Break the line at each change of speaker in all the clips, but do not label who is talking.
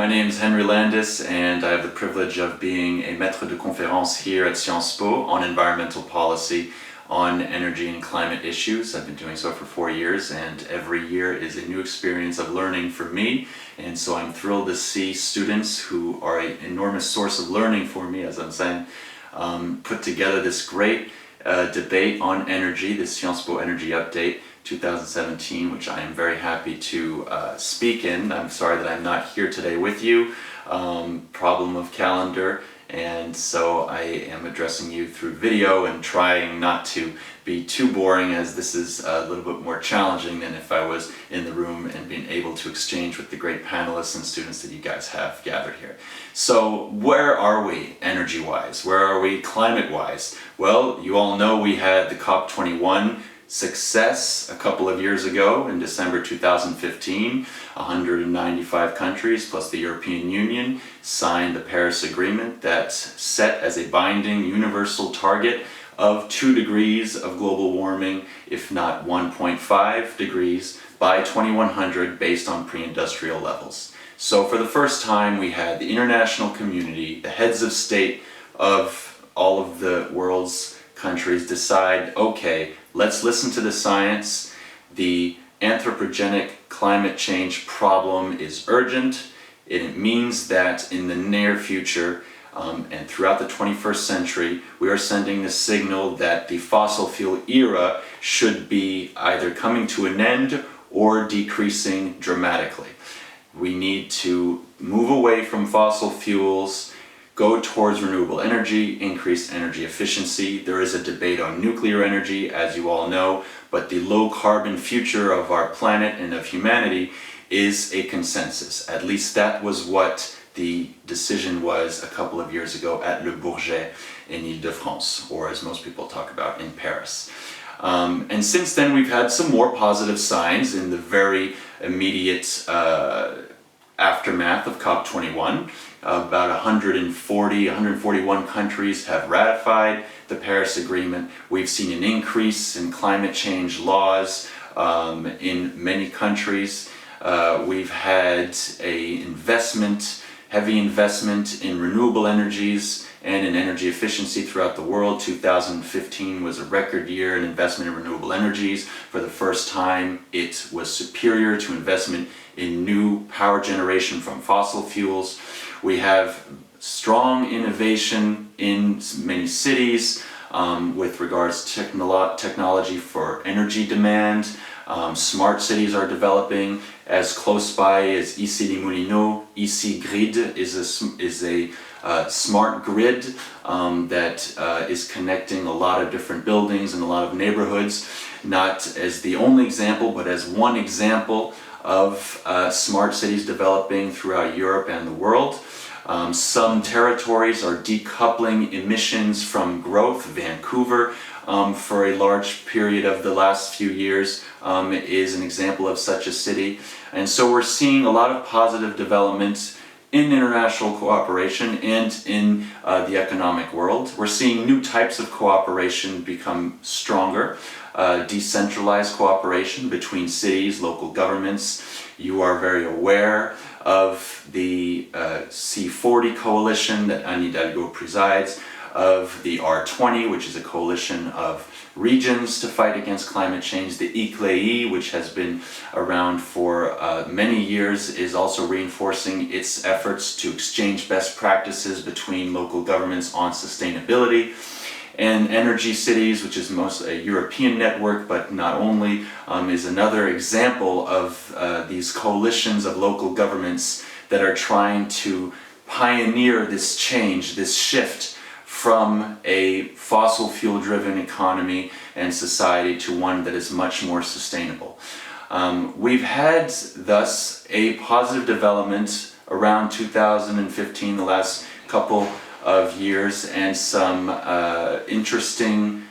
name is Henri and I have the privilege of being a maître de conférence here at Sciences Po on environmental policy, on energy and climate issues. I've been doing so for 4 years, and every year is a new experience of learning for me, and so I'm thrilled to see students who are an enormous source of learning for me, as I'm saying, put together this great debate on energy, the Sciences Po Energy Update 2017, which I am very happy to speak in. I'm sorry that I'm not here today with you, problem of calendar, and so I am addressing you through video and trying not to be too boring, as this is a little bit more challenging than if I was in the room and being able to exchange with the great panelists and students that you guys have gathered here. So where are we energy-wise? Where are we climate-wise? Well, you all know we had the COP21 success a couple of years ago in December 2015. 195 countries plus the European Union signed the Paris Agreement that set as a binding universal target of 2 degrees of global warming, if not 1.5 degrees by 2100 based on pre-industrial levels. So for the first time we had the international community, the heads of state of all of the world's countries decide, okay, let's listen to the science. The anthropogenic climate change problem is urgent. It means that in the near future and throughout the 21st century, we are sending the signal that the fossil fuel era should be either coming to an end or decreasing dramatically. We need to move away from fossil fuels, go towards renewable energy, increase energy efficiency. There is a debate on nuclear energy, as you all know, but the low carbon future of our planet and of humanity is a consensus. At least that was what the decision was a couple of years ago at Le Bourget in Ile-de-France, or as most people talk about, in Paris. And since then we've had some more positive signs in the very immediate aftermath of COP21. About 141 countries have ratified the Paris Agreement. We've seen an increase in climate change laws in many countries. We've had heavy investment in renewable energies and in energy efficiency throughout the world. 2015 was a record year in investment in renewable energies. For the first time, it was superior to investment in new power generation from fossil fuels. We have strong innovation in many cities with regards to technology for energy demand. Smart cities are developing. As close by as Issy-les-Moulineaux, Issy-Grid is a smart grid that is connecting a lot of different buildings and a lot of neighborhoods, not as the only example, but as one example of smart cities developing throughout Europe and the world. Some territories are decoupling emissions from growth. Vancouver, for a large period of the last few years, is an example of such a city. And so we're seeing a lot of positive developments in international cooperation and in the economic world. We're seeing new types of cooperation become stronger. Decentralized cooperation between cities, local governments. You are very aware of the C40 coalition that Anne Hidalgo presides, of the R20, which is a coalition of regions to fight against climate change. The ICLEI, which has been around for many years, is also reinforcing its efforts to exchange best practices between local governments on sustainability. And Energy Cities, which is a European network, but not only, is another example of these coalitions of local governments that are trying to pioneer this change, this shift from a fossil fuel driven economy and society to one that is much more sustainable. We've had thus a positive development around 2015, the last couple of years, and some interesting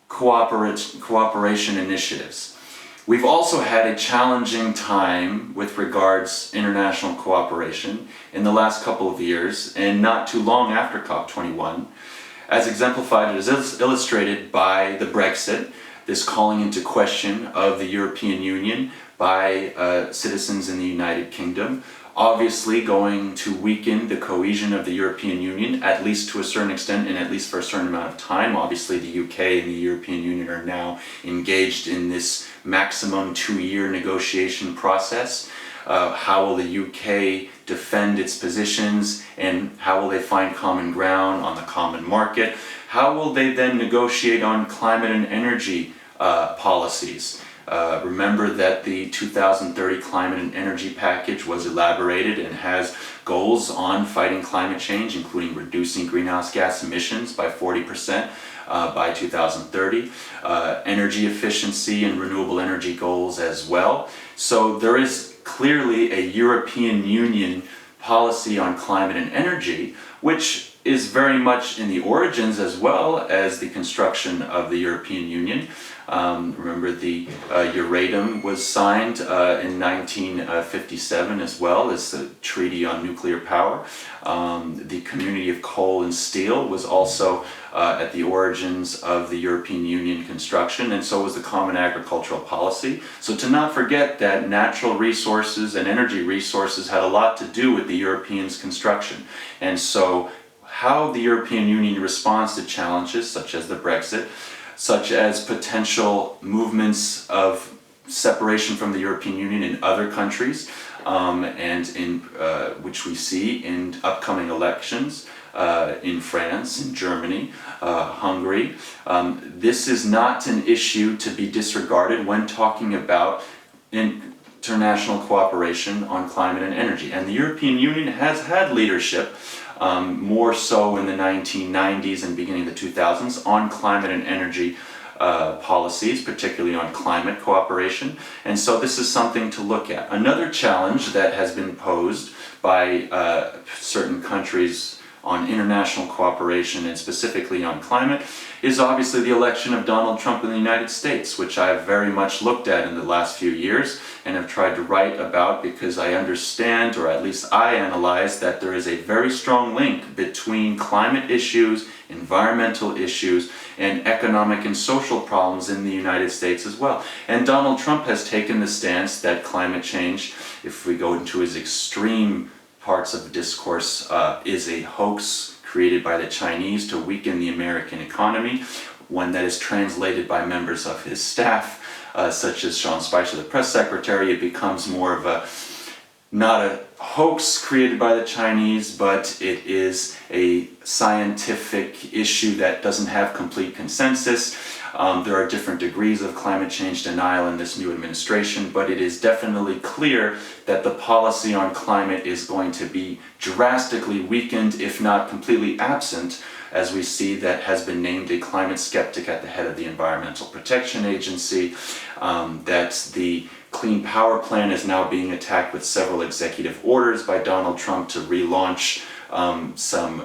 cooperation initiatives. We've also had a challenging time with regards international cooperation in the last couple of years, and not too long after COP21, as exemplified, as illustrated by the Brexit, this calling into question of the European Union by citizens in the United Kingdom, obviously going to weaken the cohesion of the European Union, at least to a certain extent and at least for a certain amount of time. Obviously the UK and the European Union are now engaged in this maximum 2-year negotiation process. How will the UK defend its positions, and how will they find common ground on the common market? How will they then negotiate on climate and energy policies? Remember that the 2030 Climate and Energy Package was elaborated and has goals on fighting climate change, including reducing greenhouse gas emissions by 40% by 2030, energy efficiency and renewable energy goals as well. So there is clearly a European Union policy on climate and energy, which is very much in the origins as well as the construction of the European Union. Remember the Euratom was signed in 1957 as well as the Treaty on Nuclear Power. The Community of Coal and Steel was also at the origins of the European Union construction, and so was the Common Agricultural Policy. So to not forget that natural resources and energy resources had a lot to do with the Europeans' construction. And so how the European Union responds to challenges such as the Brexit, such as potential movements of separation from the European Union in other countries, and in which we see in upcoming elections in France, in Germany, Hungary. This is not an issue to be disregarded when talking about international cooperation on climate and energy. And the European Union has had leadership, more so in the 1990s and beginning of the 2000s, on climate and energy policies, particularly on climate cooperation. And so this is something to look at. Another challenge that has been posed by certain countries on international cooperation and specifically on climate is obviously the election of Donald Trump in the United States, which I have very much looked at in the last few years and have tried to write about, because I understand, or at least I analyze, that there is a very strong link between climate issues, environmental issues, and economic and social problems in the United States as well. And Donald Trump has taken the stance that climate change, if we go into his extreme parts of the discourse, is a hoax created by the Chinese to weaken the American economy, one that is translated by members of his staff, such as Sean Spicer, the press secretary. It becomes more of a, not a hoax created by the Chinese, but it is a scientific issue that doesn't have complete consensus. There are different degrees of climate change denial in this new administration, but it is definitely clear that the policy on climate is going to be drastically weakened, if not completely absent, as we see that has been named a climate skeptic at the head of the Environmental Protection Agency, that the Clean Power Plan is now being attacked with several executive orders by Donald Trump to relaunch some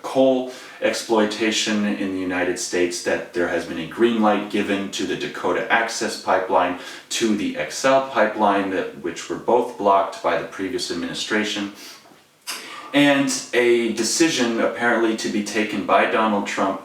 coal exploitation in the United States, that there has been a green light given to the Dakota Access Pipeline, to the XL pipeline, which were both blocked by the previous administration, and a decision apparently to be taken by Donald Trump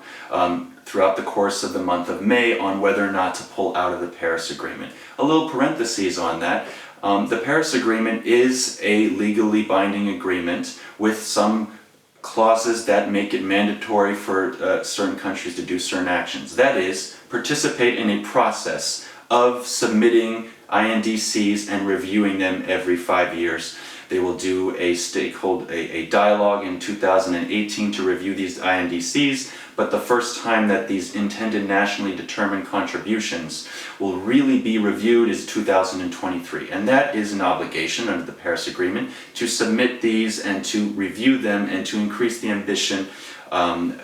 throughout the course of the month of May on whether or not to pull out of the Paris Agreement. A little parentheses on that. The Paris Agreement is a legally binding agreement with some clauses that make it mandatory for certain countries to do certain actions. That is, participate in a process of submitting INDCs and reviewing them every 5 years. They will do a dialogue in 2018 to review these INDCs, but the first time that these intended nationally determined contributions will really be reviewed is 2023. And that is an obligation under the Paris Agreement to submit these and to review them and to increase the ambition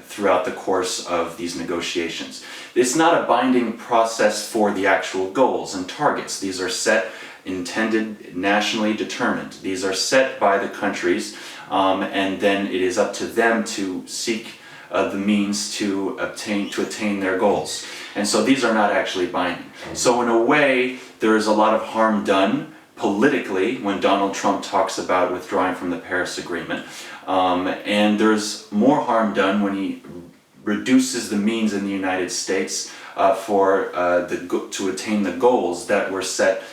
throughout the course of these negotiations. It's not a binding process for the actual goals and targets. These are set, intended, nationally determined. These are set by the countries, and then it is up to them to seek the means to attain their goals. And so these are not actually binding. So in a way, there is a lot of harm done politically when Donald Trump talks about withdrawing from the Paris Agreement. And there's more harm done when he reduces the means in the United States to attain the goals that were set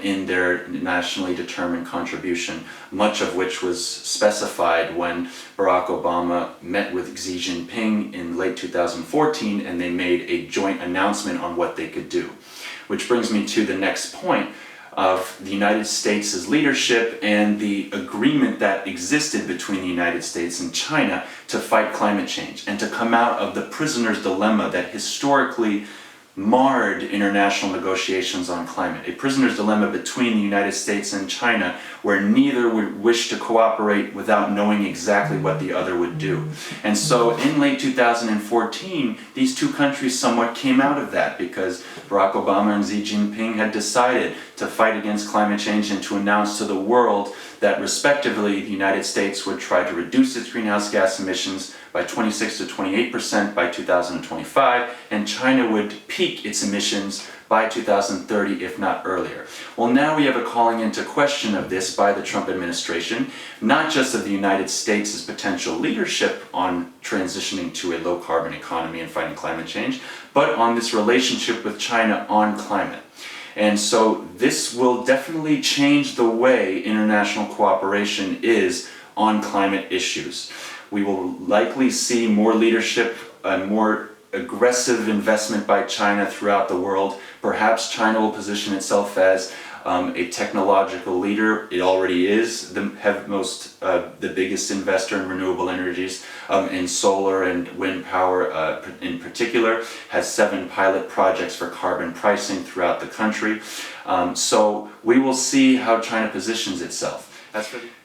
in their nationally determined contribution, much of which was specified when Barack Obama met with Xi Jinping in late 2014 and they made a joint announcement on what they could do. Which brings me to the next point of the United States' leadership and the agreement that existed between the United States and China to fight climate change and to come out of the prisoner's dilemma that historically marred international negotiations on climate. A prisoner's dilemma between the United States and China where neither would wish to cooperate without knowing exactly what the other would do. And so in late 2014, these two countries somewhat came out of that because Barack Obama and Xi Jinping had decided to fight against climate change and to announce to the world that respectively the United States would try to reduce its greenhouse gas emissions by 26 to 28% by 2025, and China would peak its emissions by 2030, if not earlier. Well, now we have a calling into question of this by the Trump administration, not just of the United States' potential leadership on transitioning to a low-carbon economy and fighting climate change, but on this relationship with China on climate. And so this will definitely change the way international cooperation is on climate issues. We will likely see more leadership and more aggressive investment by China throughout the world. Perhaps China will position itself as a technological leader. It already is the biggest investor in renewable energies, in solar and wind power in particular, has 7 pilot projects for carbon pricing throughout the country. So we will see how China positions itself.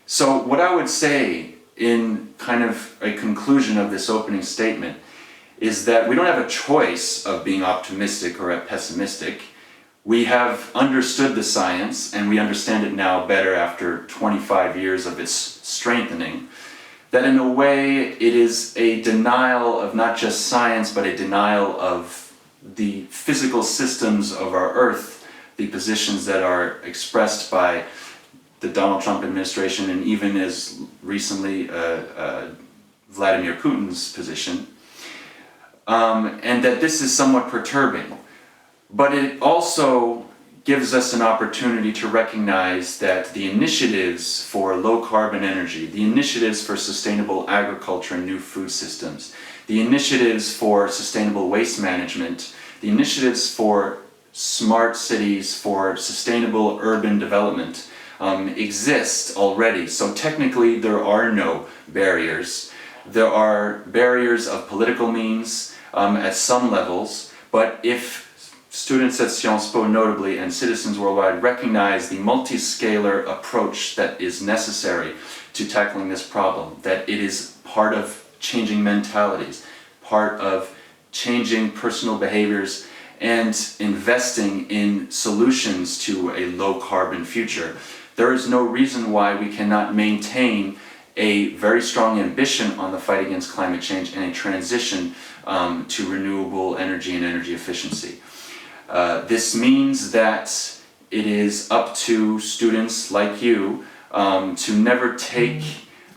So what I would say in kind of a conclusion of this opening statement is that we don't have a choice of being optimistic or pessimistic. We have understood the science, and we understand it now better after 25 years of its strengthening, that in a way it is a denial of not just science, but a denial of the physical systems of our Earth, the positions that are expressed by the Donald Trump administration and even as recently Vladimir Putin's position, and that this is somewhat perturbing. But it also gives us an opportunity to recognize that the initiatives for low-carbon energy, the initiatives for sustainable agriculture and new food systems, the initiatives for sustainable waste management, the initiatives for smart cities, for sustainable urban development, exist already. So technically there are no barriers. There are barriers of political means at some levels, but if students at Sciences Po notably and citizens worldwide recognize the multi-scalar approach that is necessary to tackling this problem, that it is part of changing mentalities, part of changing personal behaviors and investing in solutions to a low-carbon future, there is no reason why we cannot maintain a very strong ambition on the fight against climate change and a transition to renewable energy and energy efficiency. This means that it is up to students like you to never take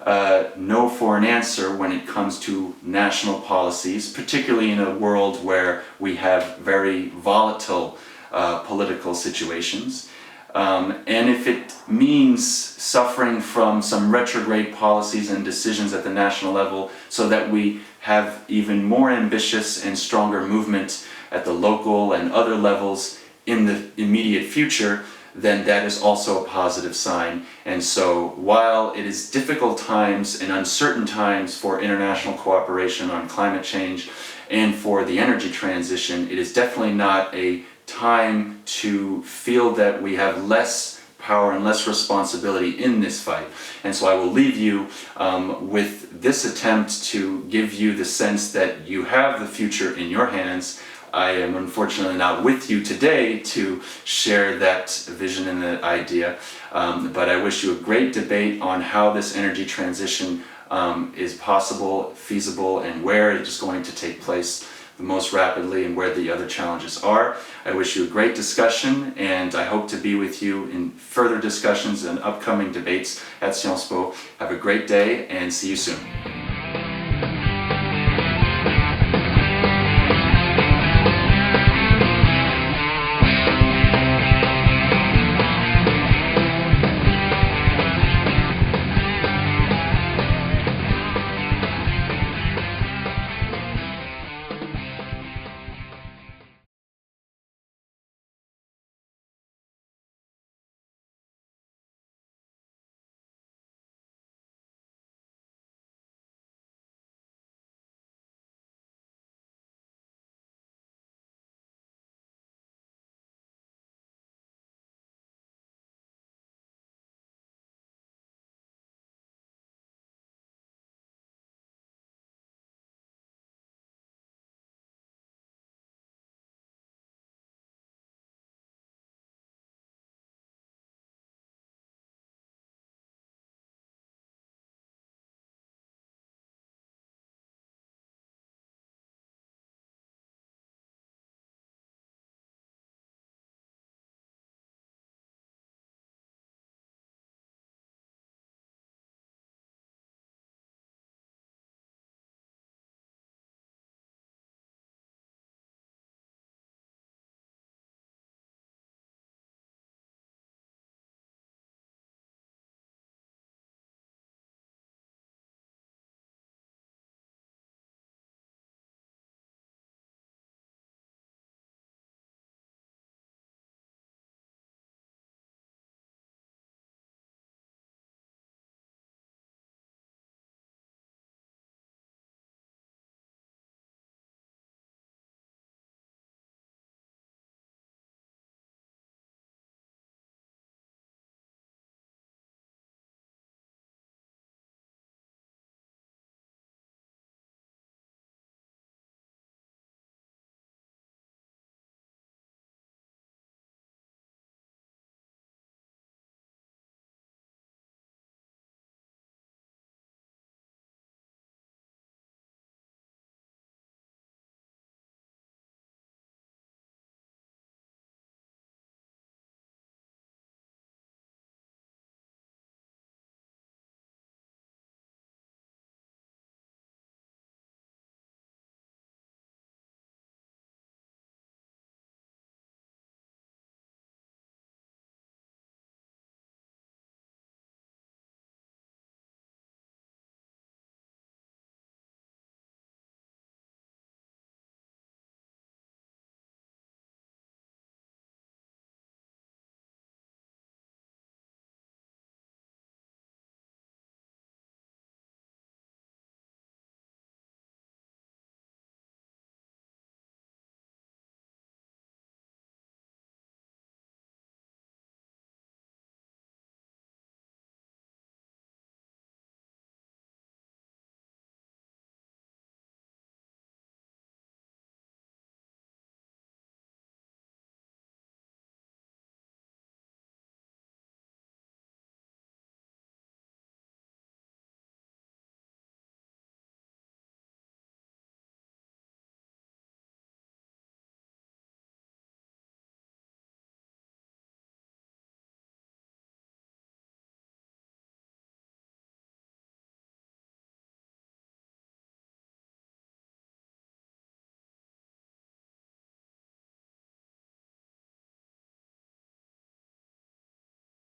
no for an answer when it comes to national policies, particularly in a world where we have very volatile political situations. And if it means suffering from some retrograde policies and decisions at the national level so that we have even more ambitious and stronger movement at the local and other levels in the immediate future, then that is also a positive sign. And so while it is difficult times and uncertain times for international cooperation on climate change and for the energy transition, it is definitely not a time to feel that we have less power and less responsibility in this fight. And so I will leave you with this attempt to give you the sense that you have the future in your hands. I am unfortunately not with you today to share that vision and that idea, but I wish you a great debate on how this energy transition is possible, feasible, and where it is going to take place the most rapidly and where the other challenges are. I wish you a great discussion, and I hope to be with you in further discussions and upcoming debates at Sciences Po. Have a great day and see you soon.